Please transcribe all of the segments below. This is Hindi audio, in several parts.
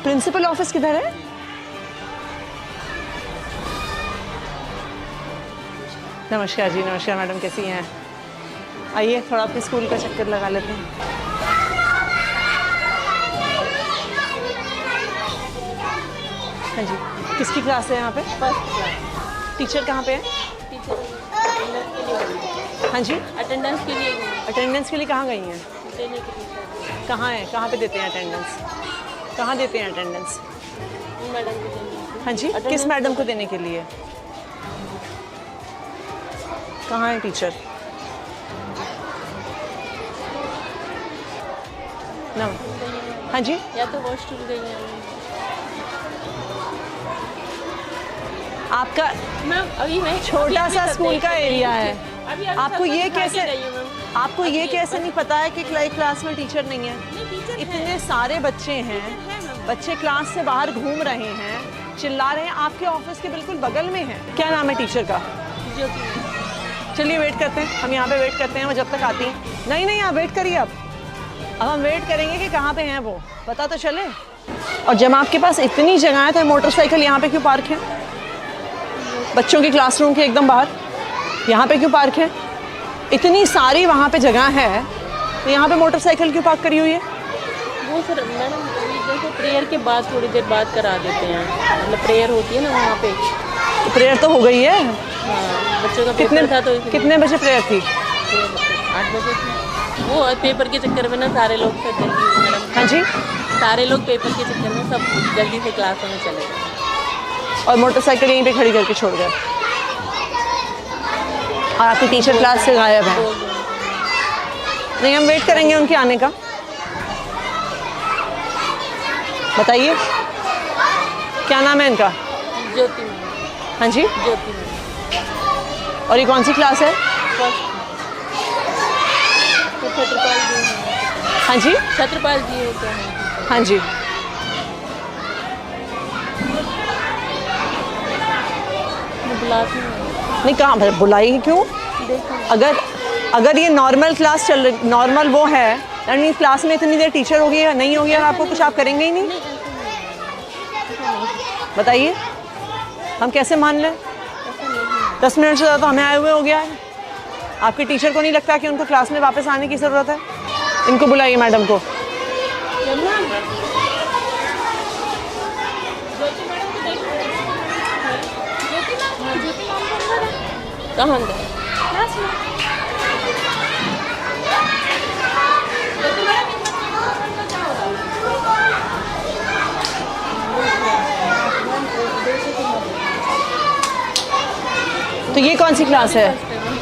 प्रिंसिपल ऑफिस किधर है? नमस्कार जी, नमस्कार मैडम, कैसी हैं? आइए थोड़ा अपने स्कूल का चक्कर लगा लेते हैं। हाँ जी, किसकी क्लास है यहाँ पे? First class. टीचर कहाँ पे है? टीचर हाँ जी, अटेंडेंस के लिए अटेंडेंस के लिए कहाँ गई हैं? देने के लिए कहाँ है, कहाँ पे देते हैं अटेंडेंस? कहाँ देते हैं अटेंडेंस? मैडम को देने। हाँ जी, किस मैडम को देने के लिए? कहाँ है टीचर? ना, हाँ जी, या तो वॉशरूम गई हैं आपका मैम। अभी मैं छोटा सा स्कूल का एरिया है। अभी आपको ये कैसे, मैम? आपको ये कैसे नहीं पता है कि क्लास में टीचर नहीं है? नहीं, टीचर इतने सारे बच्चे हैं, बच्चे क्लास से बाहर घूम रहे हैं, चिल्ला रहे हैं, आपके ऑफिस के बिल्कुल बगल में है। क्या नाम है टीचर का? ज्योति। चलिए वेट करते हैं, हम यहाँ पे वेट करते हैं वो जब तक आती हैं। नहीं नहीं, आप वेट करिए। अब हम वेट करेंगे कि कहाँ पे हैं वो, पता तो चले। और जब आपके पास इतनी जगह है तो मोटरसाइकिल यहाँ पे क्यों पार्क है? बच्चों के क्लासरूम के एकदम बाहर यहाँ पे क्यों पार्क है? इतनी सारी वहाँ पे जगह है तो यहाँ पे मोटरसाइकिल क्यों पार्क करी हुई है? वो सर मैडम जैसे प्रेयर के बाद थोड़ी देर बाद करा देते हैं, मतलब प्रेयर होती है ना वहाँ पे। प्रेयर तो हो गई है। हाँ, बच्चों का कितने पेपर था तो इसलिए। कितने बजे प्रेयर थी? 8 बजे थी। वो पेपर के चक्कर में ना सारे लोग फिर जल्दी मैडम। हाँ जी, सारे लोग पेपर के चक्कर में सब जल्दी से क्लासों में चले गए और मोटरसाइकिल यहीं पे खड़ी करके छोड़ गए और आपकी टीचर क्लास से गायब है। नहीं, हम वेट करेंगे उनके आने का। बताइए क्या नाम है इनका? ज्योति मैम। हाँ जी, ज्योति मैम। और ये कौन सी क्लास है? फर्स्ट। तो छत्रपाल जी हैं। हाँ जी, छत्रपाल जी होते हैं। हाँ जी। बुलाती हूँ। नहीं, कहाँ पर बुलाई क्यों? देखो अगर ये नॉर्मल क्लास चल रही, नॉर्मल वो है, यानी क्लास में इतनी देर टीचर होगी या नहीं होगी और आपको कुछ आप करेंगे ही नहीं? बताइए हम कैसे मान लें? 10 मिनट से ज़्यादा हमें आए हुए हो गया है। आपके टीचर को नहीं लगता कि उनको क्लास में वापस आने की ज़रूरत है? इनको बुलाइए, मैडम को। कहाँ अंदर? तो ये कौन सी क्लास है?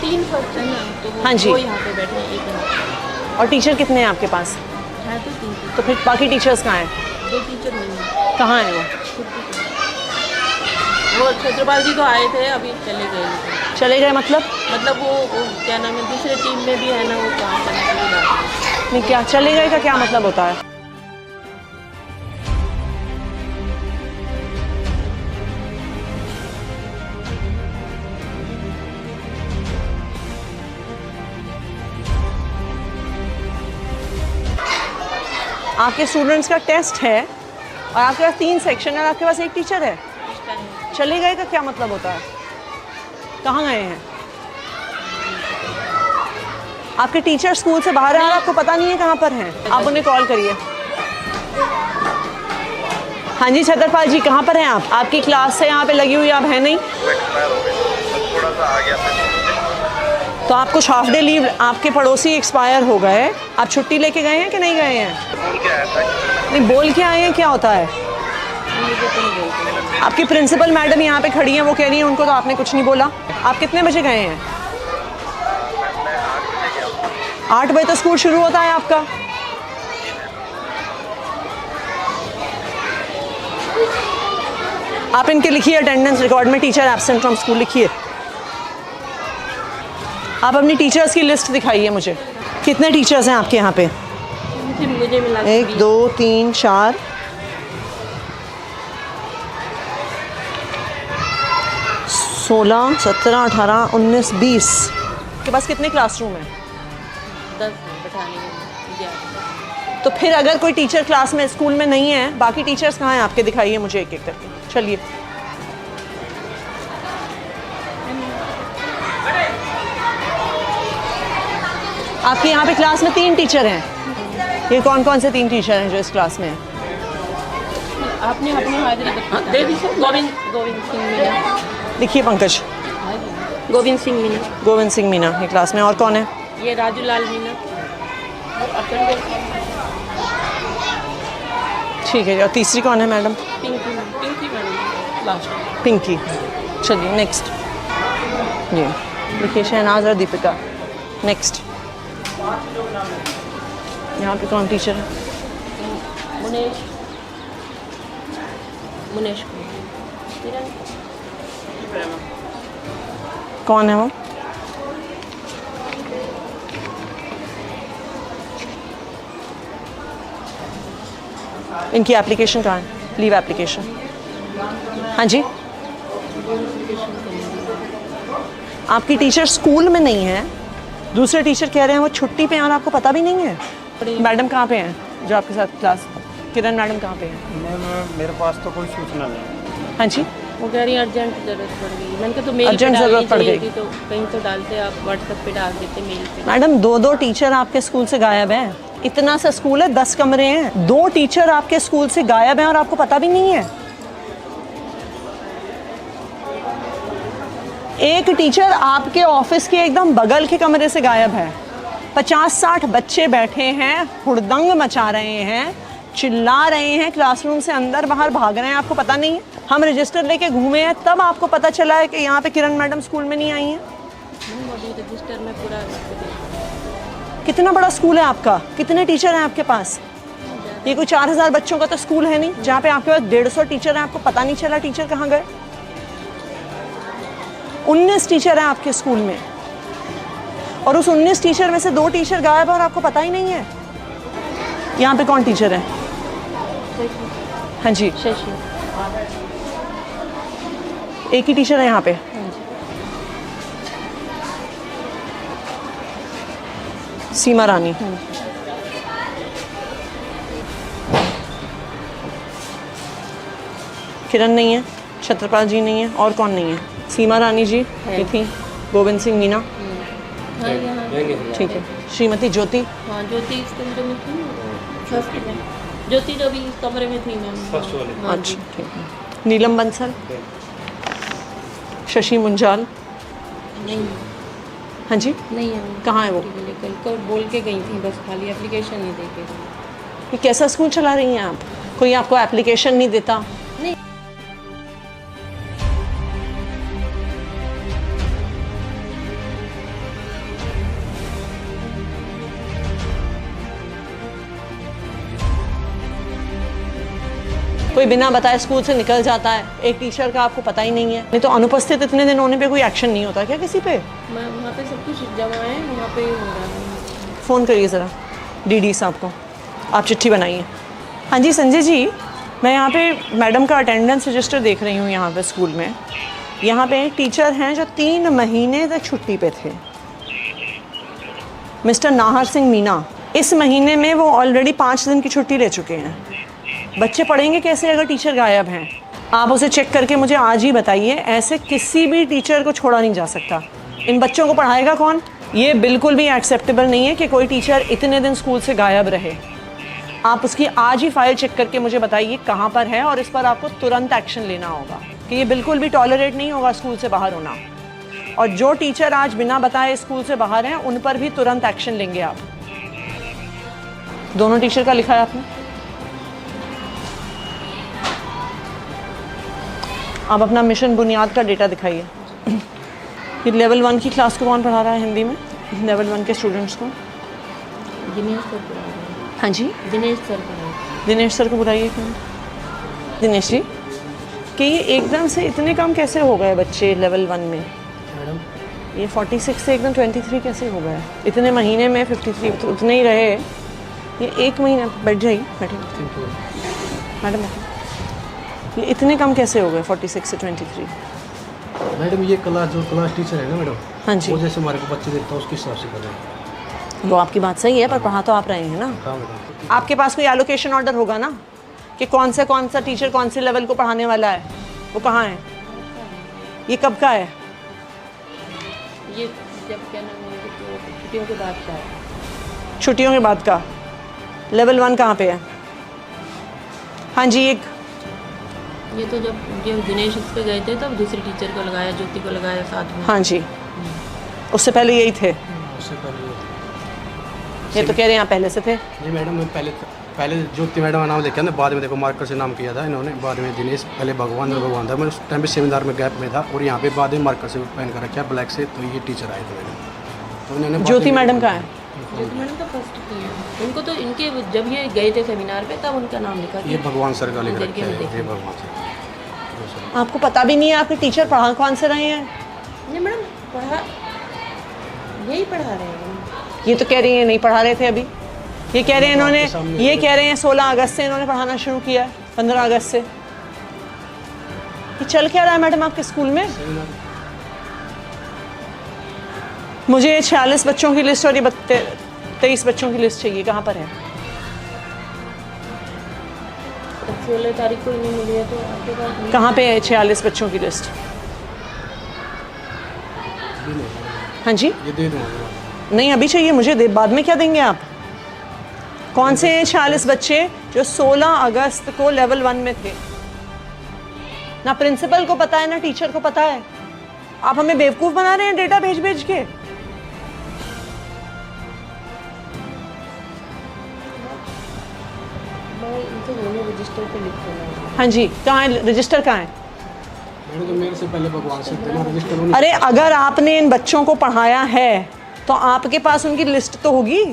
3 फर्स्ट है ना, तो वो हाँ जी। वो यहाँ पे बैठे हैं, एक यहाँ और टीचर कितने हैं आपके पास? है तो 3। तो फिर बाकी टीचर्स कहाँ हैं? 2 टीचर नहीं है। कहाँ हैं वो? वो छत्रपाल जी तो आए थे, अभी चले गए। चले गए मतलब? मतलब वो क्या नाम है, दूसरे टीम में भी है ना, वो काम करने के लिए जाते हैं। नहीं, क्या चले गए का क्या मतलब होता है? आपके स्टूडेंट्स का टेस्ट है और आपके पास 3 सेक्शन है और आपके पास एक टीचर है। चले गए का क्या मतलब होता है? कहाँ गए हैं? आपके टीचर स्कूल से बाहर हैं और आपको पता नहीं है कहाँ पर हैं। आप उन्हें कॉल करिए। हाँ जी छत्रपाल जी, कहाँ पर हैं आप? आपकी क्लास से यहाँ पे लगी हुई आप हैं नहीं? थोड़ा सा आ गया था। तो आप कुछ हाफ डे लीव, आपके पड़ोसी एक्सपायर हो गए, आप छुट्टी लेके गए हैं कि नहीं गए हैं? बोल के आया था। नहीं, बोल के आए हैं, क्या होता है? आपकी प्रिंसिपल मैडम यहाँ पे खड़ी हैं, वो कह रही हैं उनको तो आपने कुछ नहीं बोला। आप कितने बजे गए हैं? 8 बजे तो स्कूल शुरू होता है आपका। आप इनके लिखिए अटेंडेंस रिकॉर्ड में टीचर एब्सेंट फ्रॉम स्कूल लिखिए। आप अपनी टीचर्स की लिस्ट दिखाइए मुझे। कितने टीचर्स हैं आपके यहाँ पे? मुझे मिला 1 2 3 4 16 17 18 19 20। के पास कितने क्लासरूम हैं? 10 बैठाने में 11। तो फिर अगर कोई टीचर क्लास में स्कूल में नहीं है, बाकी टीचर्स कहाँ हैं आपके? दिखाइए मुझे एक एक करके। चलिए, आपके यहाँ पे क्लास में 3 टीचर हैं। ये कौन कौन से 3 टीचर हैं जो इस क्लास में हैं? आपने अपनी हाजिरी दे दी सर। गोविंद सिंह मीना। लिखिए पंकज। गोविंद सिंह मीना। गोविंद सिंह मीना ये क्लास में। और कौन है? ये राजू लाल मीना। ठीक है। और तीसरी कौन है madam? Pinky madam last. Pinky. चलिए नेक्स्ट। जी लिखिए शहनाज और दीपिका। नेक्स्ट। यहाँ पे कौन टीचर है? मुनेश कौन है वो? इनकी एप्लीकेशन कहाँ है? Leave application. हाँ जी, आपकी टीचर स्कूल में नहीं है, दूसरे टीचर कह रहे हैं वो छुट्टी पे हैं और आपको पता भी नहीं है। मैडम कहाँ पे हैं जो आपके साथ क्लास? किरण मैडम कहाँ पे हैं? मैम मेरे पास तो कोई सूचना नहीं। हाँ जी, वो कह रही अर्जेंट ज़रूरत पड़ गई। मैंने कहा तो मेल अर्जेंट ज़रूरत पड़ गई तो कहीं तो डालते, आप व्हाट्सएप पे डाल देते मेल पे। मैडम 2 टीचर आपके स्कूल से गायब हैं। इतना सा स्कूल है, 10 कमरे हैं, 2 टीचर आपके स्कूल से गायब हैं और आपको पता भी नहीं है। एक टीचर आपके ऑफिस के एकदम बगल के कमरे से गायब है। 50-60 बच्चे बैठे हैं, हुड़दंग मचा रहे हैं, चिल्ला रहे हैं, क्लासरूम से अंदर बाहर भाग रहे हैं, आपको पता नहीं है। हम रजिस्टर लेके घूमे हैं, तब आपको पता चला है कि यहाँ पे किरण मैडम स्कूल में नहीं आई हैं। रजिस्टर में पूरा कितना बड़ा स्कूल है आपका? कितने टीचर हैं आपके पास? ये कोई 4000 बच्चों का तो स्कूल है नहीं जहाँ पे आपके पास 150 टीचर हैं, आपको पता नहीं चला टीचर कहाँ गए। 19 टीचर हैं आपके स्कूल में और उस 19 टीचर में से 2 टीचर गायब है और आपको पता ही नहीं है। यहाँ पे कौन टीचर है? हाँ जी, शशि। एक ही टीचर है यहाँ पे। सीमा रानी। किरण नहीं है, छत्रपाल जी नहीं है, और कौन नहीं है? सीमा रानी जी ये थी, गोविंद सिंह मीना। हाँ यहाँ ठीक है। श्रीमती ज्योति। हाँ ज्योति इस कमरे में थी, फर्स्ट में। ज्योति जो भी इस कमरे में थी मैम, फर्स्ट वाले। हाँ जी। अच्छा ठीक है। नीलम बंसल। शशि मुंजाल। नहीं, हाँ जी, नहीं है। कहाँ है वो? कल बोल के गई थी, बस खाली एप्लीकेशन नहीं दे के। ये कैसा स्कूल चला रही हैं आप? कोई आपको एप्लीकेशन नहीं देता? नहीं। कोई बिना बताए स्कूल से निकल जाता है, एक टीचर का आपको पता ही नहीं है। नहीं तो अनुपस्थित इतने दिन होने पे कोई एक्शन नहीं होता क्या किसी पे? मैं वहाँ पे सब कुछ जमा है, वहाँ पे हो रहा है। फ़ोन करिए ज़रा डीडी साहब को, आप चिट्ठी बनाइए। हाँ जी संजय जी, मैं यहाँ पे मैडम का अटेंडेंस रजिस्टर देख रही हूँ यहाँ पे स्कूल में। यहाँ पे एक टीचर हैं जो 3 महीने तक छुट्टी पे थे, मिस्टर नाहर सिंह मीना। इस महीने में वो ऑलरेडी 5 दिन की छुट्टी ले चुके हैं। बच्चे पढ़ेंगे कैसे अगर टीचर गायब हैं? आप उसे चेक करके मुझे आज ही बताइए। ऐसे किसी भी टीचर को छोड़ा नहीं जा सकता। इन बच्चों को पढ़ाएगा कौन? ये बिल्कुल भी एक्सेप्टेबल नहीं है कि कोई टीचर इतने दिन स्कूल से गायब रहे। आप उसकी आज ही फाइल चेक करके मुझे बताइए कहाँ पर है, और इस पर आपको तुरंत एक्शन लेना होगा कि ये बिल्कुल भी टॉलरेट नहीं होगा स्कूल से बाहर होना। और जो टीचर आज बिना बताए स्कूल से बाहर हैं उन पर भी तुरंत एक्शन लेंगे आप। दोनों टीचर का लिखा है आपने? आप अपना मिशन बुनियाद का डेटा दिखाइए। ये लेवल 1 की क्लास को कौन पढ़ा रहा है हिंदी में? लेवल 1 के स्टूडेंट्स को दिनेश सर पढ़ा रहे हैं। हाँ जी, दिनेश सर पढ़ा रहे हैं। दिनेश सर को बुलाइए। कौन? दिनेश जी, कि ये एकदम से इतने कम कैसे हो गए बच्चे लेवल 1 में? मैडम ये 46 से एकदम 23 कैसे हो गए? इतने महीने में 53 तो उतने ही रहे। ये 1 महीना बैठ जाइए, बैठिए मैडम, ये इतने कम कैसे हो गए 46 से 23? मैडम ये क्लास टीचर है ना मैडम, हाँ जी, वो जैसे हमारे को बच्चे देता है उसके हिसाब से कर रहे हैं। वो आपकी बात सही है, पर पढ़ा तो आप रहे हैं ना। हाँ मैडम। आपके पास कोई एलोकेशन ऑर्डर होगा ना कि कौन सा टीचर कौन से लेवल को पढ़ाने वाला है, वो कहाँ है? ये कब का है? ये जब क्या नाम है, तो छुट्टियों के बाद का है। छुट्टियों के बाद का। लेवल 1 कहाँ पे है? हाँ जी, एक ये तो जब दिनेश उस पे गए थे तब दूसरी टीचर को लगाया, ज्योति को लगाया साथ में। हाँ जी, उससे पहले यही थे। उससे पहले ये तो कह रहे हैं यहाँ पहले से थे। जी मैडम, मैं पहले ज्योति मैडम का नाम लिखा ना, बाद में देखो मार्कर से नाम किया था इन्होंने, बाद में दिनेश, पहले भगवान था। मैं उस टाइम पे सेमिनार में गैप में था, और यहाँ पे बाद में मार्कर से पहन कर रखा ब्लैक से, तो ये टीचर आए थे मैडम। तो इन्होंने ज्योति मैडम का है? ज्योति मैडम तो फर्स्ट की है। उनको तो इनके जब ये गए थे सेमिनार पे तब उनका नाम लिखा था। ये भगवान सर का लिख जरिए रखा में है, देखा। ये भगवान सर। आपको पता भी नहीं है आपके टीचर पढ़ा कौन से रहे हैं? नहीं मैडम, यही पढ़ा रहे हैं। ये तो कह रही हैं नहीं पढ़ा रहे थे अभी। ये कह रहे हैं इन्होंने, आपके सामने ये कह रहे हैं 16 अगस्त से इन्होंने पढ़ाना शुरू किया है, 15 अगस्त से। ये चल क्या रहा है मैडम आपके स्कूल में? मुझे 46 बच्चों की लिस्ट और ये 23 बच्चों की लिस्ट चाहिए, कहाँ पर है? 16 तारीख को इन्हें मिली है, तो आपके पास नहीं। कहाँ पे है 46 बच्चों की लिस्ट? हाँ जी, ये दे दूँगा। नहीं अभी चाहिए मुझे, बाद में क्या देंगे आप? कौन से 46 बच्चे जो 16 अगस्त को लेवल 1 में थे? ना प्रिंसिपल को पता है ना टीचर को पता है। आप हमें बेवकूफ़ बना रहे हैं डेटा भेज भेज के। मैं इनसे दोनों रजिस्टर पे लिख दूँगा। हाँ जी, कहाँ है रजिस्टर? कहाँ है? मैंने तो मेरे से पहले भगवान सर थे ना, रजिस्टर उन्होंने। अरे अगर आपने इन बच्चों को पढ़ाया है तो आपके पास उनकी लिस्ट तो होगी।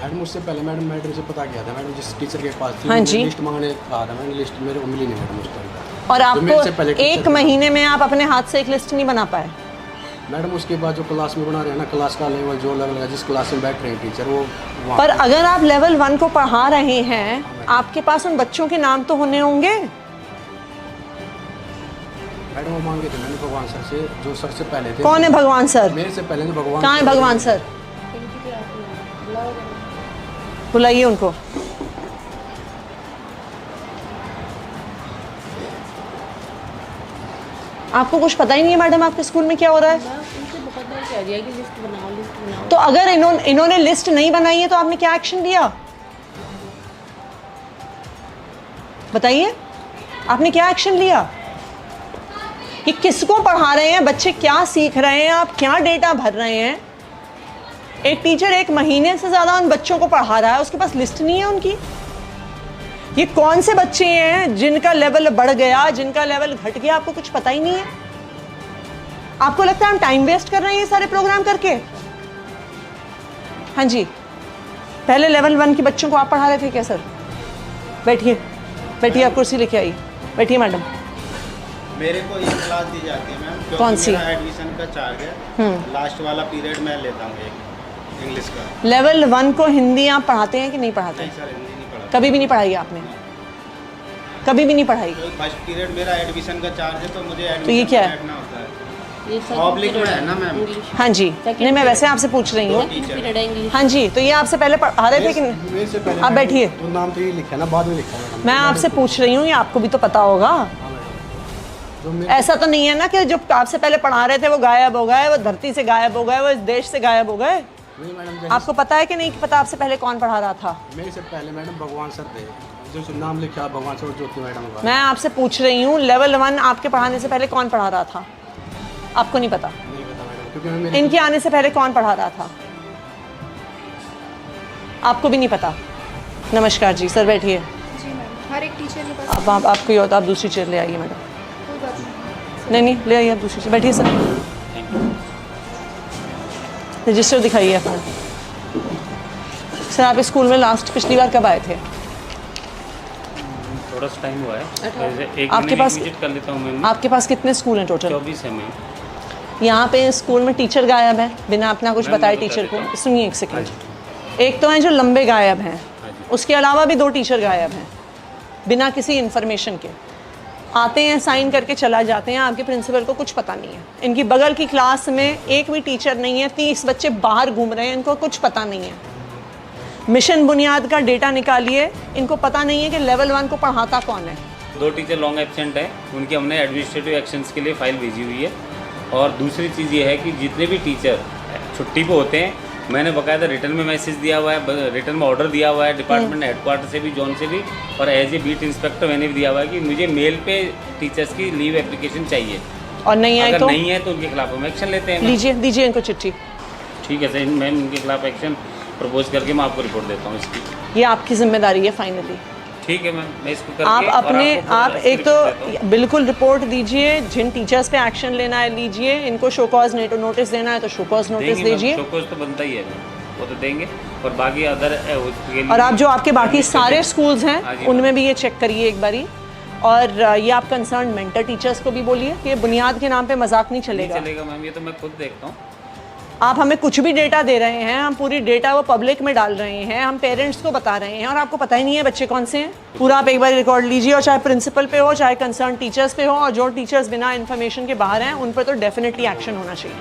मैडम उससे पहले मैडम से पता किया था मैडम, जिस टीचर के पास थी हाँ जी। लिस्ट मांगने कहा था मैंने, लिस्ट मेरे को मिली नहीं मैडम उस टाइम। और तो मेरे से आपको पहले टीचर एक थे। महीने में आप अपने हाथ से एक लिस्ट नहीं बना पाए। मैडम उसके बाद जो क्लास में बना रहे हैं ना, क्लास का लेवल जो लेवल है, जिस क्लास में बैठ रहे हैं टीचर, वो वहाँ पर अगर आप लेवल 1 को पढ़ा रहे हैं, आपके पास उन बच्चों के नाम तो होने होंगे। मैडम वो मांगे थे मैंने भगवान सर से, जो सर से पहले थे। कौन है भगवान सर? मेरे से पहले तो भगवान। कहाँ है भगवान सर? बुलाइए उनको। आपको कुछ पता ही नहीं है मैडम आपके स्कूल में क्या हो रहा है? उनसे बहुत बार कह दिया कि लिस्ट बनाओ। तो अगर इन्होंने लिस्ट नहीं बनाई है तो आपने क्या एक्शन लिया? बताइए, आपने क्या एक्शन लिया? कि किसको पढ़ा रहे हैं, बच्चे क्या सीख रहे हैं, आप क्या डेटा भर रहे हैं? एक टीचर 1 महीने से ज़्यादा उन बच्चों को पढ़ा रहा है, उसके पास लिस्ट नहीं है उनकी। ये कौन से बच्चे हैं जिनका लेवल बढ़ गया, जिनका लेवल घट गया, आपको कुछ पता ही नहीं है? आपको लगता है हम टाइम वेस्ट कर रहे हैं ये सारे प्रोग्राम करके? हाँ जी, पहले लेवल 1 के बच्चों को आप पढ़ा रहे थे क्या सर? बैठिए बैठिए, आप कुर्सी लेके आइए, बैठिए मैडम। मेरे को ये क्लास दी जाती है मैम, क्योंकि कौन सी? मेरा एडमिशन का चार्ज है। लास्ट वाला पीरियड मैं लेता हूँ एक इंग्लिश का। लेवल 1 को हिंदी आप पढ़ाते हैं कि नहीं पढ़ाते? नहीं सर, हिंदी नहीं पढ़ा। कभी भी नहीं पढ़ाई आपने? कभी भी नहीं पढ़ाई? तो फर्स्ट पीरियड मेरा एडमिशन का चार्ज है, तो मुझे तो ये एडमिशन क्या में है? बैठना होता है। ये पब्लिक में है ना मैम? हाँ जी, नहीं मैं वैसे आपसे पूछ रही हूँ। Period English. हाँ जी, तो ये आपसे पहले पढ़ा रहे थे कि नहीं? मेरे से पहले आप बैठिए। तो नाम तो ये लिखा है ना, बाद में लिखा है मैडम। मैं आपसे पूछ रही हूँ, ये आपको भी तो पता होगा। जो मेरे ऐसा तो नहीं है ना कि जो आपसे पहले पढ़ा रहे थे वो गायब हो गए, वो धरती से गायब हो गए, वो इस देश से गायब हो गए। नहीं मैडम, आपको पता है कि नहीं पता आपसे पहले कौन पढ़ा रहा था? मेरे से पहले मैडम भगवान सर थे, जो नाम लिखा है भगवान सर और ज्योति मैडम का। मैं आपसे पूछ रही हूँ, लेवल 1 आपके पढ़ाने से पहले कौन पढ़ा रहा था? आपको नहीं पता? नहीं पता मैडम, क्योंकि मैं मेरे इनके आने से पहले कौन पढ़ा रहा था? आपको भी नहीं पता? नमस्कार जी, सर बैठिए। जी मैम, हर एक टीचर के पास अब आपको ये होता, आप दूसरी चेयर ले आइए मैडम। कोई बात नहीं। नहीं ले आइए आप दूसरी चेयर, बैठिए सर। रजिस्टर दिखाइए अपना। सर आप इस स्कूल में लास्ट पिछली बार कब आए थे? थोड़ा सा टाइम हुआ है, वैसे एक आपके महीने पास- विजिट कर लेता हूँ मैं। आपके पास कितने स्कूल हैं टोटल? 24 है मैं। यहाँ पे स्कूल में टीचर गायब है बिना अपना कुछ मैम, बताए मैं बता टीचर देता को। हूँ। सुनिए एक सेकंड। एक तो हैं जो लंबे गायब हैं, हाँ जी। उसके अलावा भी 2 टीचर गायब हैं बिना किसी इन्फॉर्मेशन के। आते हैं, साइन करके चला जाते हैं, आपके प्रिंसिपल को कुछ पता नहीं है। इनकी बगल की क्लास में एक भी टीचर नहीं है, 30 बच्चे बाहर घूम रहे हैं, इनको कुछ पता नहीं है। मिशन बुनियाद का डेटा निकालिए, इनको पता नहीं है कि लेवल 1 को पढ़ाता कौन है। 2 टीचर लॉन्ग एब्सेंट हैं, उनकी हमने एडमिनिस्ट्रेटिव एक्शंस के लिए फाइल भेजी हुई है। और दूसरी चीज़ ये है कि जितने भी टीचर छुट्टी पे होते हैं, मैंने बाकायदा रिटर्न में मैसेज दिया हुआ है, रिटर्न में ऑर्डर दिया हुआ है डिपार्टमेंट हेडक्वार्टर से भी, जोन से भी, और एज ए बीट इंस्पेक्टर मैंने भी दिया हुआ है कि मुझे मेल पे टीचर्स की लीव एप्लीकेशन चाहिए। और नहीं आए अगर तो नहीं है तो उनके खिलाफ हम एक्शन लेते हैं। लीजिए, दीजिए इनको चिट्ठी। ठीक है सर, मैं उनके खिलाफ एक्शन प्रपोज करके मैं आपको रिपोर्ट देता हूँ इसकी। ये आपकी जिम्मेदारी है फाइनली। ठीक है मैम, मैं इसको करके आप और अपने आपको आप इसकी एक तो रिपोर्ट देता हूँ। बिल्कुल रिपोर्ट दीजिए, जिन टीचर्स पे एक्शन लेना है लीजिए, इनको शो कॉज नोटिस देना है तो शो कॉज नोटिस देंगे मैम, दीजिए। शोकॉज तो बनता ही है, वो तो देंगे। और बाकी अदर और आप जो आपके बाकी सारे स्कूल्स हाँ हैं जी, उनमें भी ये चेक करिए एक बारी। और ये आप कंसर्न मेंटर टीचर्स को भी बोलिए कि बुनियाद के नाम पे मजाक नहीं चलेगा। चलेगा मैम, ये तो मैं खुद देखता हूँ। आप हमें कुछ भी डेटा दे रहे हैं, हम पूरी डेटा वो पब्लिक में डाल रहे हैं, हम पेरेंट्स को बता रहे हैं और आपको पता ही नहीं है बच्चे कौन से हैं। पूरा आप एक बार रिकॉर्ड लीजिए, और चाहे प्रिंसिपल पे हो, चाहे कंसर्न टीचर्स पे हो, और जो टीचर्स बिना इन्फॉर्मेशन के बाहर हैं उन पर तो डेफिनेटली एक्शन होना चाहिए।